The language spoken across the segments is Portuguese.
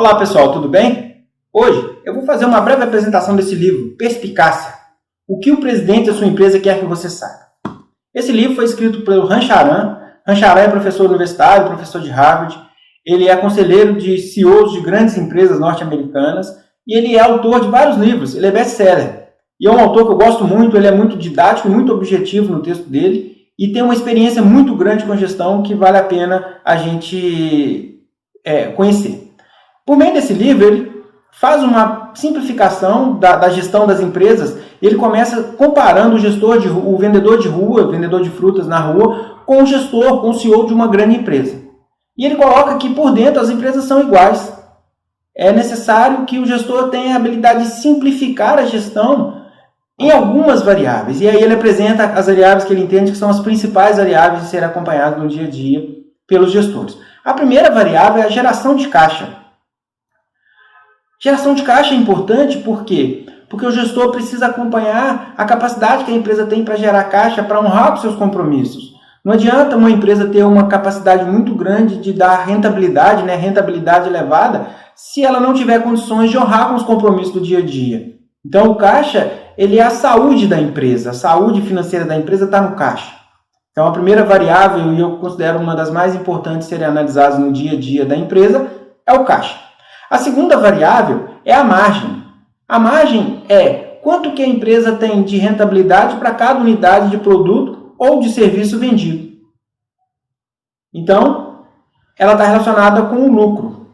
Olá pessoal, tudo bem? Hoje eu vou fazer uma breve apresentação desse livro, Perspicácia, o que o presidente da sua empresa quer que você saiba. Esse livro foi escrito pelo Rancharan. Rancharan é professor universitário, professor de Harvard, ele é conselheiro de CEOs de grandes empresas norte-americanas e ele é autor de vários livros, ele é best-seller. E é um autor que eu gosto muito, ele é muito didático e muito objetivo no texto dele e tem uma experiência muito grande com gestão que vale a pena a gente conhecer. Por meio desse livro, ele faz uma simplificação da gestão das empresas. Ele começa comparando o vendedor de rua, o vendedor de frutas na rua, com o gestor, com o CEO de uma grande empresa. E ele coloca que por dentro as empresas são iguais. É necessário que o gestor tenha a habilidade de simplificar a gestão em algumas variáveis. E aí ele apresenta as variáveis que ele entende que são as principais variáveis de serem acompanhadas no dia a dia pelos gestores. A primeira variável é a geração de caixa. Geração de caixa é importante por quê? Porque o gestor precisa acompanhar a capacidade que a empresa tem para gerar caixa, para honrar os seus compromissos. Não adianta uma empresa ter uma capacidade muito grande de dar rentabilidade, rentabilidade elevada, se ela não tiver condições de honrar com os compromissos do dia a dia. Então o caixa, ele é a saúde da empresa, a saúde financeira da empresa está no caixa. Então a primeira variável, e eu considero uma das mais importantes serem analisadas no dia a dia da empresa, é o caixa. A segunda variável é a margem. A margem é quanto que a empresa tem de rentabilidade para cada unidade de produto ou de serviço vendido. Então, ela está relacionada com o lucro.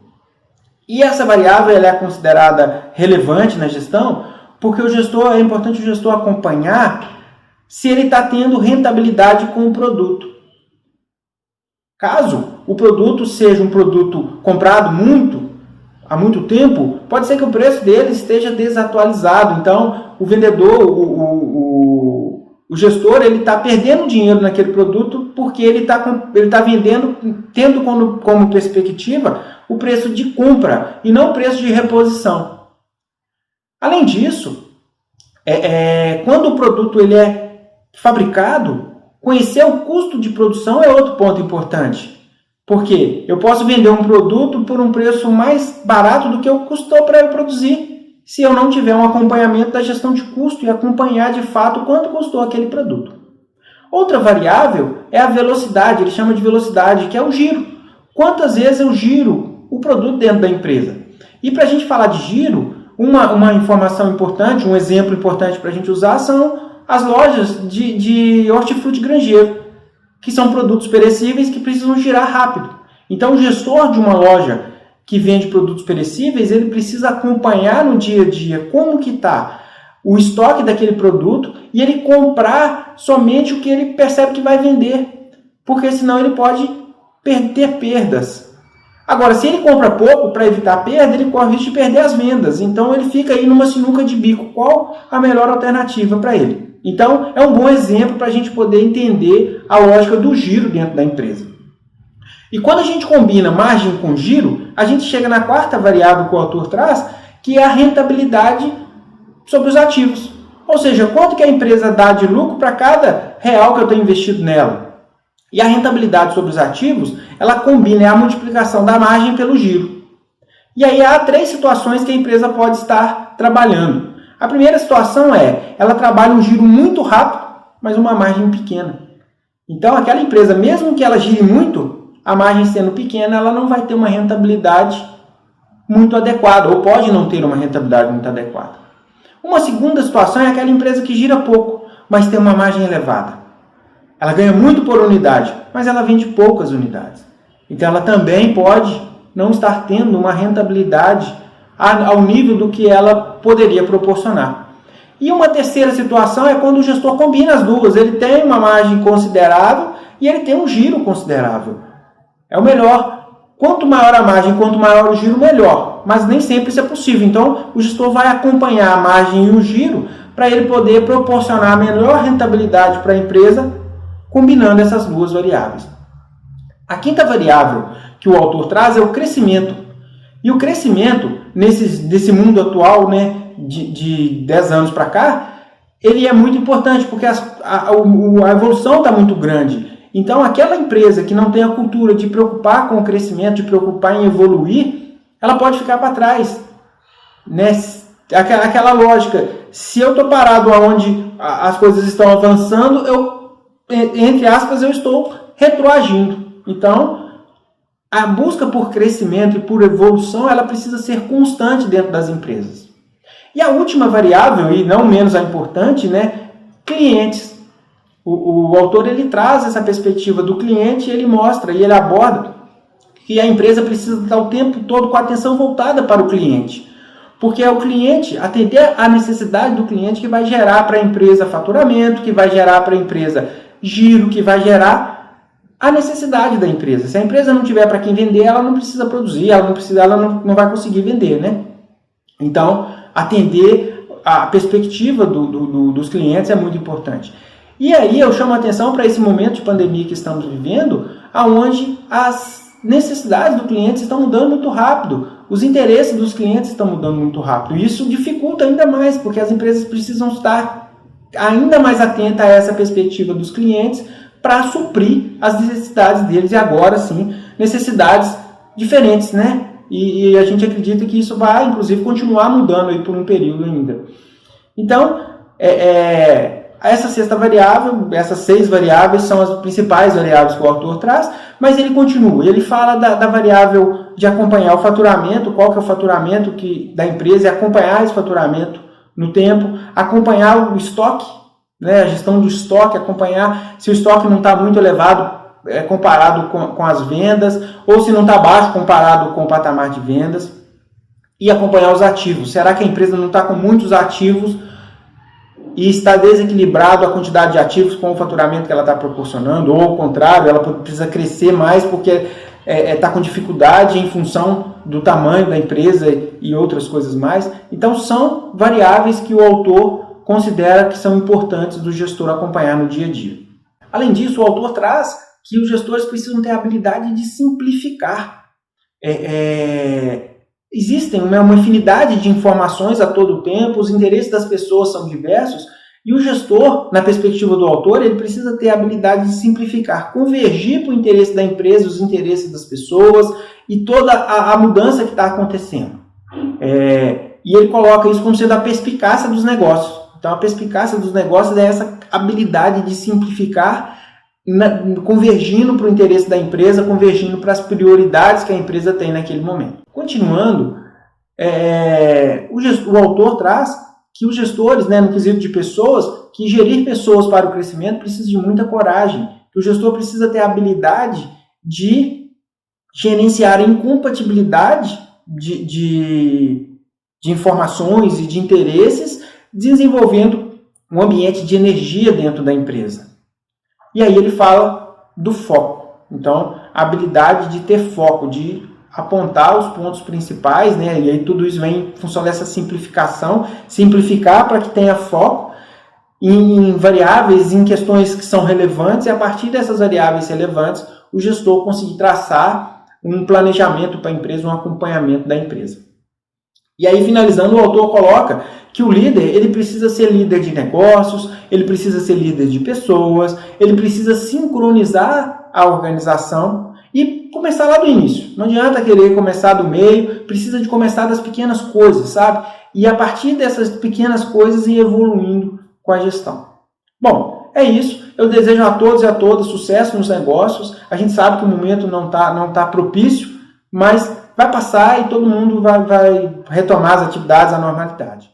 E essa variável ela é considerada relevante na gestão porque é importante o gestor acompanhar se ele está tendo rentabilidade com o produto. Caso o produto seja um produto comprado há muito tempo, pode ser que o preço dele esteja desatualizado. Então, o vendedor, o gestor, ele está perdendo dinheiro naquele produto porque ele está vendendo, tendo como perspectiva o preço de compra e não o preço de reposição. Além disso, quando o produto ele é fabricado, conhecer o custo de produção é outro ponto importante. Porque eu posso vender um produto por um preço mais barato do que o custou para eu produzir, se eu não tiver um acompanhamento da gestão de custo e acompanhar de fato quanto custou aquele produto. Outra variável é a velocidade, ele chama de velocidade, que é o giro. Quantas vezes eu giro o produto dentro da empresa? E para a gente falar de giro, uma informação importante, um exemplo importante para a gente usar são as lojas de hortifruti granjeiro, que são produtos perecíveis que precisam girar rápido. Então, o gestor de uma loja que vende produtos perecíveis, ele precisa acompanhar no dia a dia como que está o estoque daquele produto e ele comprar somente o que ele percebe que vai vender, porque senão ele pode ter perdas. Agora, se ele compra pouco para evitar perda, ele corre o risco de perder as vendas. Então, ele fica aí numa sinuca de bico. Qual a melhor alternativa para ele? Então, é um bom exemplo para a gente poder entender a lógica do giro dentro da empresa. E quando a gente combina margem com giro, a gente chega na quarta variável que o autor traz, que é a rentabilidade sobre os ativos. Ou seja, quanto que a empresa dá de lucro para cada real que eu tenho investido nela. E a rentabilidade sobre os ativos, ela combina a multiplicação da margem pelo giro. E aí há 3 situações que a empresa pode estar trabalhando. A primeira situação ela trabalha um giro muito rápido, mas uma margem pequena. Então, aquela empresa, mesmo que ela gire muito, a margem sendo pequena, ela não vai ter uma rentabilidade muito adequada, ou pode não ter uma rentabilidade muito adequada. Uma segunda situação é aquela empresa que gira pouco, mas tem uma margem elevada. Ela ganha muito por unidade, mas ela vende poucas unidades. Então, ela também pode não estar tendo uma rentabilidade ao nível do que ela poderia proporcionar. E uma terceira situação é quando o gestor combina as duas. Ele tem uma margem considerável e ele tem um giro considerável. É o melhor. Quanto maior a margem, quanto maior o giro, melhor. Mas nem sempre isso é possível. Então, o gestor vai acompanhar a margem e o giro para ele poder proporcionar a melhor rentabilidade para a empresa, combinando essas duas variáveis. A quinta variável que o autor traz é o crescimento. E o crescimento, nesse mundo atual, de 10 anos para cá, ele é muito importante, porque a evolução está muito grande. Então, aquela empresa que não tem a cultura de preocupar com o crescimento, de preocupar em evoluir, ela pode ficar para trás, né? Aquela lógica, se eu estou parado onde as coisas estão avançando, entre aspas, eu estou retroagindo. Então, a busca por crescimento e por evolução, ela precisa ser constante dentro das empresas. E a última variável, e não menos a importante, né? Clientes. O autor ele traz essa perspectiva do cliente, ele mostra e ele aborda que a empresa precisa estar o tempo todo com a atenção voltada para o cliente. Porque é o cliente, atender a necessidade do cliente que vai gerar para a empresa faturamento, que vai gerar para a empresa giro, que vai gerar a necessidade da empresa. Se a empresa não tiver para quem vender, ela não precisa produzir, ela não vai conseguir vender, né? Então, atender a perspectiva dos clientes é muito importante. E aí eu chamo a atenção para esse momento de pandemia que estamos vivendo, onde as necessidades do cliente estão mudando muito rápido, os interesses dos clientes estão mudando muito rápido. E isso dificulta ainda mais, porque as empresas precisam estar ainda mais atentas a essa perspectiva dos clientes para suprir as necessidades deles, e agora sim, necessidades diferentes, né? E a gente acredita que isso vai, inclusive, continuar mudando aí por um período ainda. Então, essa sexta variável, essas 6 variáveis são as principais variáveis que o autor traz, mas ele continua, ele fala da variável de acompanhar o faturamento, qual que é o faturamento da empresa, e acompanhar esse faturamento no tempo, acompanhar o estoque, né, a gestão do estoque, acompanhar se o estoque não está muito elevado comparado com as vendas, ou se não está baixo comparado com o patamar de vendas, e acompanhar os ativos. Será que a empresa não está com muitos ativos e está desequilibrado a quantidade de ativos com o faturamento que ela está proporcionando, ou ao contrário, ela precisa crescer mais porque está com dificuldade em função do tamanho da empresa e outras coisas mais. Então são variáveis que o autor considera que são importantes do gestor acompanhar no dia a dia. Além disso, o autor traz que os gestores precisam ter a habilidade de simplificar. Existem uma infinidade de informações a todo tempo, os interesses das pessoas são diversos, e o gestor, na perspectiva do autor, ele precisa ter a habilidade de simplificar, convergir para o interesse da empresa, os interesses das pessoas e toda a mudança que está acontecendo. E ele coloca isso como sendo a perspicácia dos negócios. Então, a perspicácia dos negócios é essa habilidade de simplificar, convergindo para o interesse da empresa, convergindo para as prioridades que a empresa tem naquele momento. Continuando, o autor traz que os gestores, no quesito de pessoas, que gerir pessoas para o crescimento precisa de muita coragem, que o gestor precisa ter a habilidade de gerenciar a incompatibilidade de informações e de interesses, desenvolvendo um ambiente de energia dentro da empresa. E aí ele fala do foco. Então, a habilidade de ter foco, de apontar os pontos principais, né? E aí tudo isso vem em função dessa simplificação, simplificar para que tenha foco em variáveis, em questões que são relevantes, e a partir dessas variáveis relevantes, o gestor conseguir traçar um planejamento para a empresa, um acompanhamento da empresa. E aí, finalizando, o autor coloca que o líder, ele precisa ser líder de negócios, ele precisa ser líder de pessoas, ele precisa sincronizar a organização e começar lá do início. Não adianta querer começar do meio, precisa de começar das pequenas coisas, sabe? E a partir dessas pequenas coisas ir evoluindo com a gestão. Bom, é isso. Eu desejo a todos e a todas sucesso nos negócios. A gente sabe que o momento não tá propício, mas vai passar e todo mundo vai retomar as atividades à normalidade.